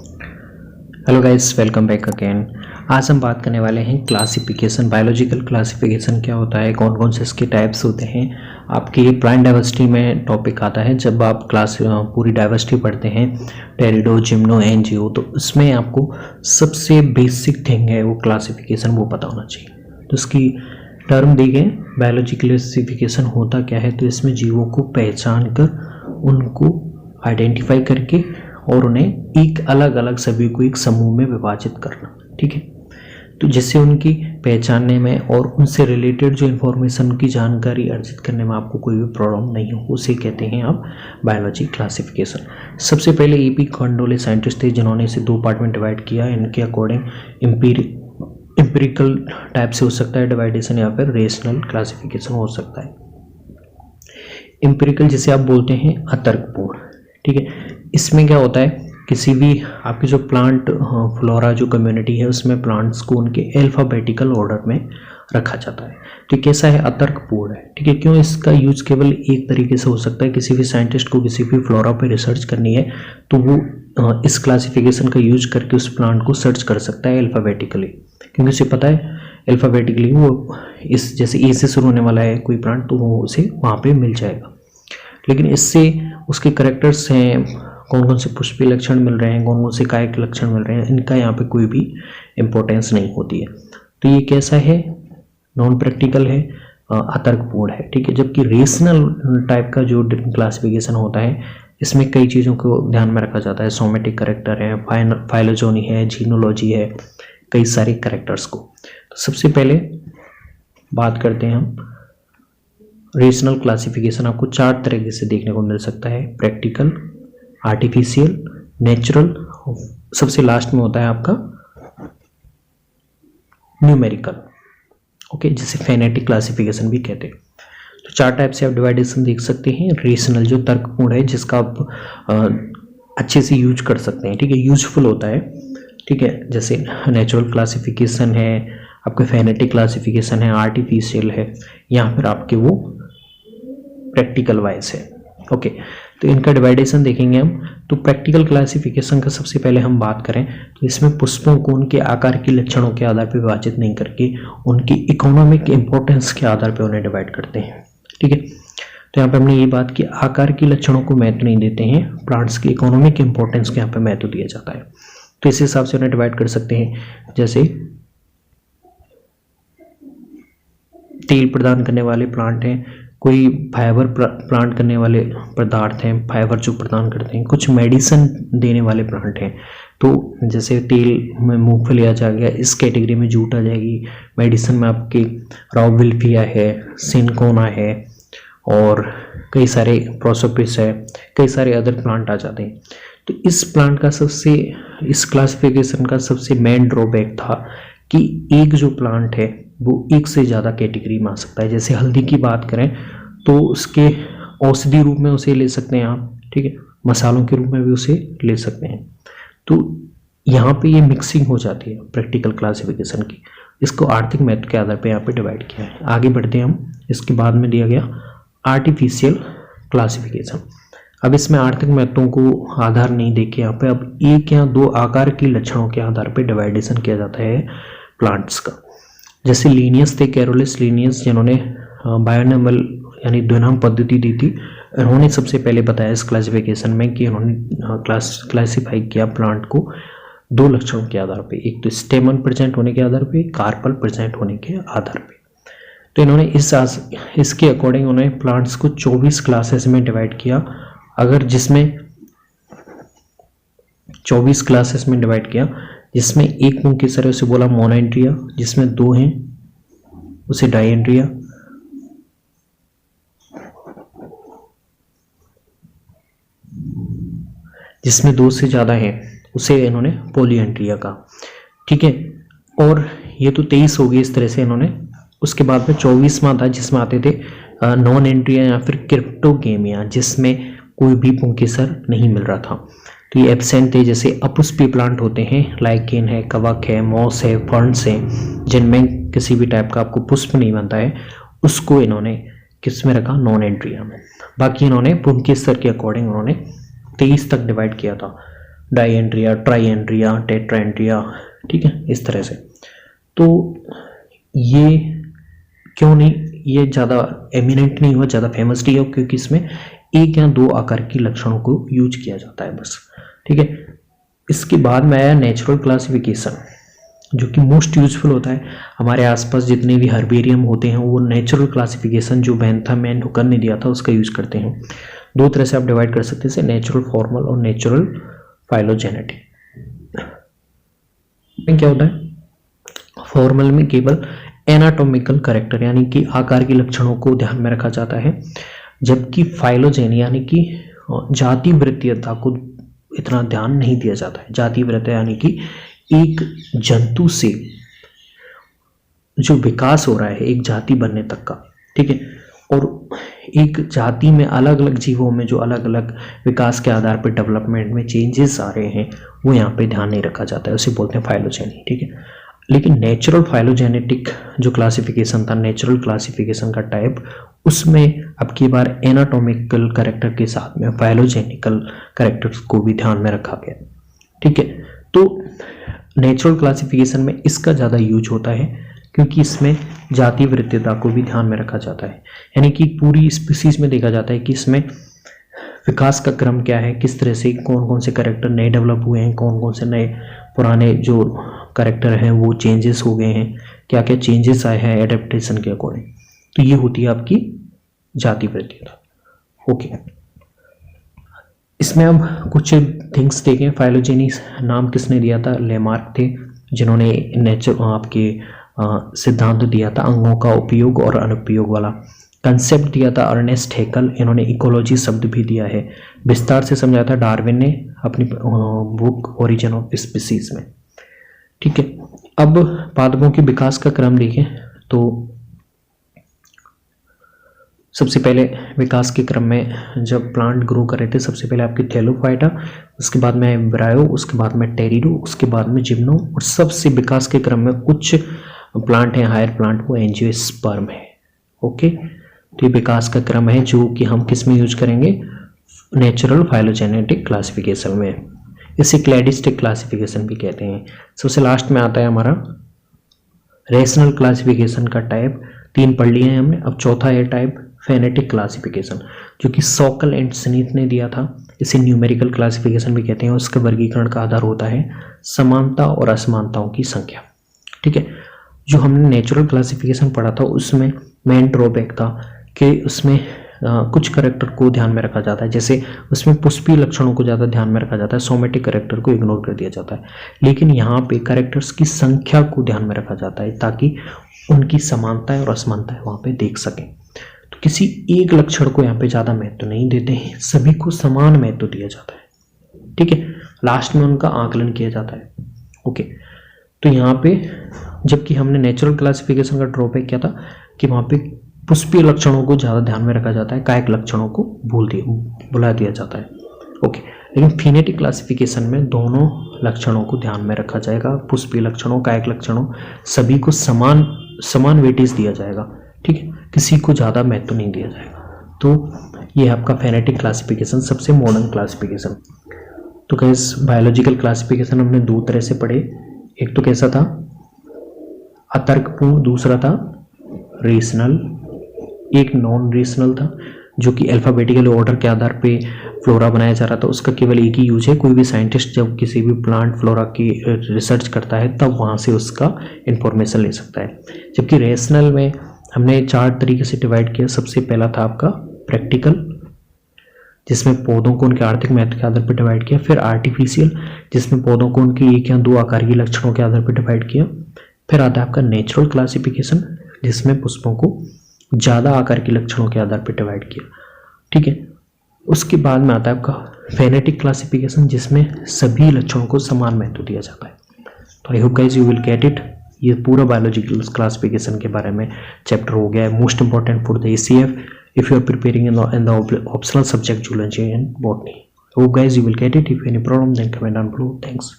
Hello guys, welcome back again. आज हम बात करने वाले हैं क्लासिफिकेशन। बायोलॉजिकल क्लासिफिकेशन क्या होता है, कौन कौन से इसके टाइप्स होते हैं। आपकी प्लांट डाइवर्सिटी में टॉपिक आता है जब आप क्लास पूरी डाइवर्सिटी पढ़ते हैं, टेरिडो, जिम्नो, एनजीओ, तो उसमें आपको सबसे बेसिक थिंग है वो क्लासिफिकेशन, वो पता होना चाहिए। तो इसकी टर्म दी गई बायोलॉजिकल क्लासिफिकेशन होता क्या है, तो इसमें जीवों को पहचान कर उनको आइडेंटिफाई करके और उन्हें एक अलग अलग सभी को एक समूह में विभाजित करना, ठीक है। तो जिससे उनकी पहचानने में और उनसे रिलेटेड जो इन्फॉर्मेशन की जानकारी अर्जित करने में आपको कोई भी प्रॉब्लम नहीं हो, उसे कहते हैं आप बायोलॉजी क्लासिफिकेशन। सबसे पहले ईपी कॉन्डोले साइंटिस्ट थे जिन्होंने इसे दो पार्ट में डिवाइड किया। इनके अकॉर्डिंग एम्पिरिकल टाइप से हो सकता है डिवाइडेशन, या फिर रेशनल क्लासिफिकेशन हो सकता है। एम्पिरिकल जिसे आप बोलते हैं अतर्कपूर्ण, ठीक है। इसमें क्या होता है, किसी भी आपकी जो प्लांट फ्लोरा जो कम्युनिटी है उसमें प्लांट्स को उनके अल्फाबेटिकल ऑर्डर में रखा जाता है। तो कैसा है, अतर्कपूर्ण है, ठीक है। क्यों, इसका यूज केवल एक तरीके से हो सकता है। किसी भी साइंटिस्ट को किसी भी फ्लोरा पर रिसर्च करनी है तो वो इस क्लासिफिकेशन का यूज करके उस प्लांट को सर्च कर सकता है अल्फाबेटिकली, क्योंकि उसे पता है अल्फाबेटिकली वो इस जैसे ए से शुरू होने वाला है कोई प्लांट तो वो उसे वहाँ पे मिल जाएगा। लेकिन इससे उसके करेक्टर्स हैं, कौन कौन से पुष्पीय लक्षण मिल रहे हैं, कौन कौन से कायिक लक्षण मिल रहे हैं, इनका यहाँ पे कोई भी इम्पोर्टेंस नहीं होती है। तो ये कैसा है, नॉन प्रैक्टिकल है, अतर्कपूर्ण है, ठीक है। जबकि रेशनल टाइप का जो क्लासिफिकेशन होता है इसमें कई चीज़ों को ध्यान में रखा जाता है। सोमेटिक करेक्टर है, फाइलोजोनी है, जीनोलॉजी है, कई सारे करेक्टर्स को। तो सबसे पहले बात करते हैं हम रेशनल क्लासिफिकेशन। आपको चार तरीके से देखने को मिल सकता है, प्रैक्टिकल, आर्टिफिशियल, नेचुरल, सबसे लास्ट में होता है आपका न्यूमेरिकल, ओके, जिसे फेनेटिक क्लासिफिकेशन भी कहते हैं। तो चार टाइप से आप डिवाइडेशन देख सकते हैं। रेशनल जो तर्कपूर्ण है, जिसका आप अच्छे से यूज कर सकते हैं, ठीक है, यूजफुल होता है, ठीक है। जैसे नेचुरल क्लासिफिकेशन है, आपके फेनेटिक क्लासिफिकेशन है, आर्टिफिशियल है, या फिर आपके वो प्रैक्टिकल वाइज है, ओके। तो इनका डिवाइडेशन देखेंगे हम। तो प्रैक्टिकल क्लासिफिकेशन का सबसे पहले हम बात करें तो इसमें पुष्पों को उनके आकार के लक्षणों के आधार पर विभाजित नहीं करके उनकी इकोनॉमिक इंपॉर्टेंस के आधार पर उन्हें डिवाइड करते हैं, ठीक है। तो यहाँ पे हमने ये बात की, आकार के लक्षणों को महत्व नहीं देते हैं, प्लांट्स की इकोनॉमिक इंपॉर्टेंस को यहाँ पे महत्व दिया जाता है। तो इस हिसाब से उन्हें डिवाइड कर सकते हैं। जैसे तेल प्रदान करने वाले प्लांट हैं, कोई फाइबर प्लांट करने वाले पदार्थ हैं, फाइबर जो प्रदान करते हैं, कुछ मेडिसिन देने वाले प्लांट हैं। तो जैसे तेल में मूंगफली आ जाएगा, इस कैटेगरी में जूट आ जाएगी। मेडिसिन में आपके राउबिल्फिया है, सिनकोना है, और कई सारे प्रोसोपिस है, कई सारे अदर प्लांट आ जाते हैं। तो इस प्लांट का इस क्लासिफिकेशन का सबसे मेन ड्रॉबैक था कि एक जो प्लांट है वो एक से ज़्यादा कैटेगरी में आ सकता है। जैसे हल्दी की बात करें तो उसके औषधि रूप में उसे ले सकते हैं आप, ठीक है, मसालों के रूप में भी उसे ले सकते हैं। तो यहाँ पे ये मिक्सिंग हो जाती है प्रैक्टिकल क्लासिफिकेशन की। इसको आर्थिक महत्व के आधार पे यहाँ पे डिवाइड किया है। आगे बढ़ते हैं हम। इसके बाद में दिया गया आर्टिफिशियल क्लासिफिकेशन। अब इसमें आर्थिक महत्वों को आधार नहीं देके यहाँ पे अब एक या दो आकार के लक्षणों के आधार पे डिवाइडेशन किया जाता है प्लांट्स का। जैसे लीनियस थे, कैरोलिस लीनियस, जिन्होंने बायोनॉर्मल यानी द्विनाम पद्धति दी थी, उन्होंने सबसे पहले बताया इस क्लासिफिकेशन में कि उन्होंने क्लासिफाई किया प्लांट को दो लक्षणों के आधार पे, एक तो स्टेमन प्रेजेंट होने के आधार पे, कार्पल प्रेजेंट होने के आधार पे। तो इन्होंने इसके अकॉर्डिंग उन्होंने प्लांट्स को 24 क्लासेस में डिवाइड किया। अगर जिसमें 24 क्लासेस में डिवाइड किया, जिसमें एक पुंकेसर है उसे बोला मोनोएंड्रिया, जिसमें दो हैं उसे डायएंड्रिया, जिसमें दो से ज़्यादा है उसे इन्होंने पॉलीएंड्रिया कहा, ठीक है। और ये तो 23 हो गई इस तरह से इन्होंने। उसके बाद में 24वां था जिसमें आते थे नॉन एंड्रिया या फिर क्रिप्टोगेमिया, जिसमें कोई भी पुंकेसर नहीं मिल रहा था। तो ये एब्सेंट थे। जैसे अपुष्पीय प्लांट होते हैं, लाइकेन है, कवक है, मॉस है, फर्न्स है, जिनमें किसी भी टाइप का आपको पुष्प नहीं बनता है, उसको इन्होंने किस में रखा, नॉन एंड्रिया में। बाकी इन्होंने पुंकेसर के अकॉर्डिंग उन्होंने 23 तक डिवाइड किया था। डायेंड्रिया, ट्राइएंड्रिया, टेट्राएंड्रिया, ठीक है, इस तरह से। तो ये क्यों नहीं, ये ज़्यादा एमिनेंट नहीं हुआ, ज़्यादा फेमस नहीं हुआ, क्योंकि इसमें एक या दो आकार की लक्षणों को यूज किया जाता है बस, ठीक है। इसके बाद में आया नेचुरल क्लासिफिकेशन, जो कि मोस्ट यूजफुल होता है। हमारे आसपास जितने भी हर्बेरियम होते हैं वो नेचुरल क्लासिफिकेशन जो बेंथम हुकर ने दिया था उसका यूज करते हैं। दो तरह से आप डिवाइड कर सकते हैं, नेचुरल फॉर्मल और नेचुरल फाइलोजेनेटिक। क्या होता है, फॉर्मल में केवल एनाटॉमिकल कैरेक्टर यानी कि आकार की लक्षणों को ध्यान में रखा जाता है, जबकि फाइलोजेन यानी कि जाति वृत्तीयता को इतना ध्यान नहीं दिया जाता है। जाति वृत्त यानी कि एक जंतु से जो विकास हो रहा है एक जाति बनने तक का, ठीक है, और एक जाति में अलग अलग जीवों में जो अलग अलग विकास के आधार पर डेवलपमेंट में चेंजेस आ रहे हैं वो यहाँ पे ध्यान नहीं रखा जाता है, उसे बोलते हैं फाइलोजेनी, ठीक है। लेकिन नेचुरल फाइलोजेनेटिक जो क्लासिफिकेशन था, नेचुरल क्लासिफिकेशन का टाइप, उसमें अब की बार एनाटॉमिकल कैरेक्टर के साथ में फाइलोजेनिकल कैरेक्टर्स को भी ध्यान में रखा गया, ठीक है। तो नेचुरल क्लासिफिकेशन में इसका ज़्यादा यूज होता है क्योंकि इसमें जाति वृत्तीयता को भी ध्यान में रखा जाता है, यानी कि पूरी स्पीसीज में देखा जाता है कि इसमें विकास का क्रम क्या है, किस तरह से कौन कौन से कैरेक्टर नए डेवलप हुए हैं, कौन कौन से नए पुराने जो कैरेक्टर हैं वो चेंजेस हो गए हैं, क्या क्या चेंजेस आए हैं एडेप्टेशन के अकॉर्डिंग। तो ये होती है आपकी जाति वृत्तीयता, ओके। इसमें अब कुछ थिंग्स देखें। फाइलोजेनी नाम किसने दिया था, लेमार्क थे, जिन्होंने नेचर आपके सिद्धांत दिया था अंगों का उपयोग और अनुपयोग वाला। कंसेप्ट दिया था अर्नेस्ट हैकल, इन्होंने इकोलॉजी शब्द भी दिया है। विस्तार से समझाया था डार्विन ने अपनी बुक ओरिजिन ऑफ स्पीसीज में, ठीक है। अब पादपों के विकास का क्रम देखें तो सबसे पहले विकास के क्रम में जब प्लांट ग्रो कर रहे थे, सबसे पहले आपकी थैलोफाइटा, उसके बाद में एम्ब्रायो, उसके बाद में टेरिडो, उसके बाद में जिम्नो, और सबसे विकास के क्रम में कुछ प्लांट हैं हायर प्लांट, वो एंजियोस्पर्म है, ओके। तो ये विकास का क्रम है जो कि हम किस में यूज करेंगे, नेचुरल फाइलोजेनेटिक क्लासिफिकेशन में। इसे क्लैडिस्टिक क्लासिफिकेशन भी कहते हैं। सबसे लास्ट में आता है हमारा रेशनल क्लासिफिकेशन का टाइप, 3 पढ़ लिए हैं हमने। अब चौथा है टाइप फेनेटिक क्लासिफिकेशन, जो कि सॉकल एंड स्मिथ ने दिया था। इसे न्यूमेरिकल क्लासिफिकेशन भी कहते हैं। उसका वर्गीकरण का आधार होता है समानता और असमानताओं की संख्या, ठीक है। जो हमने नेचुरल क्लासिफिकेशन पढ़ा था उसमें मेन ड्रॉबैक था कि उसमें कुछ कैरेक्टर को ध्यान में रखा जाता है, जैसे उसमें पुष्पीय लक्षणों को ज़्यादा ध्यान में रखा जाता है, सोमेटिक कैरेक्टर को इग्नोर कर दिया जाता है। लेकिन यहाँ पे कैरेक्टर्स की संख्या को ध्यान में रखा जाता है ताकि उनकी समानताएं और असमानताएं वहाँ पे देख सकें। तो किसी एक लक्षण को यहाँ पे ज़्यादा महत्व नहीं देते हैं, सभी को समान महत्व दिया जाता है, ठीक है। लास्ट में उनका आकलन किया जाता है, ओके। तो यहाँ पे जबकि हमने नेचुरल क्लासिफिकेशन का ड्रॉबैक किया था कि वहाँ पे पुष्पीय लक्षणों को ज़्यादा ध्यान में रखा जाता है, कायिक लक्षणों को भुला दिया जाता है, ओके। लेकिन फिनेटिक क्लासिफिकेशन में दोनों लक्षणों को ध्यान में रखा जाएगा, पुष्पीय लक्षणों, कायिक लक्षणों, सभी को समान वेटेज दिया जाएगा, ठीक है, किसी को ज़्यादा महत्व नहीं दिया जाएगा। तो ये आपका फेनेटिक क्लासिफिकेशन सबसे मॉडर्न क्लासिफिकेशन। तो गाइस बायोलॉजिकल क्लासिफिकेशन हमने 2 तरह से पढ़े, एक तो कैसा था अतर्कपूर्ण, दूसरा था रेशनल, एक नॉन रेशनल था जो कि अल्फाबेटिकल ऑर्डर के आधार पे फ्लोरा बनाया जा रहा था। उसका केवल एक ही यूज है, कोई भी साइंटिस्ट जब किसी भी प्लांट फ्लोरा की रिसर्च करता है तब वहाँ से उसका इंफॉर्मेशन ले सकता है। जबकि रेशनल में हमने 4 तरीके से डिवाइड किया। सबसे पहला था आपका प्रैक्टिकल, जिसमें पौधों को उनके आर्थिक महत्व के आधार पर डिवाइड किया। फिर आर्टिफिशियल, जिसमें पौधों को उनके 1 या 2 आकार के लक्षणों के आधार पर डिवाइड किया। फिर आता है आपका नेचुरल क्लासिफिकेशन, जिसमें पुष्पों को ज़्यादा आकार के लक्षणों के आधार पर डिवाइड किया, ठीक है। उसके बाद में आता है आपका फेनेटिक क्लासिफिकेशन, जिसमें सभी लक्षणों को समान महत्व दिया जाता है। तो I hope guys you will get it. ये पूरा बायोलॉजिकल क्लासिफिकेशन के बारे में चैप्टर हो गया है, most important for the ACF if you are preparing in the optional subject zoology and botany. I hope guys you will get it. If any problem then comment down below. Thanks.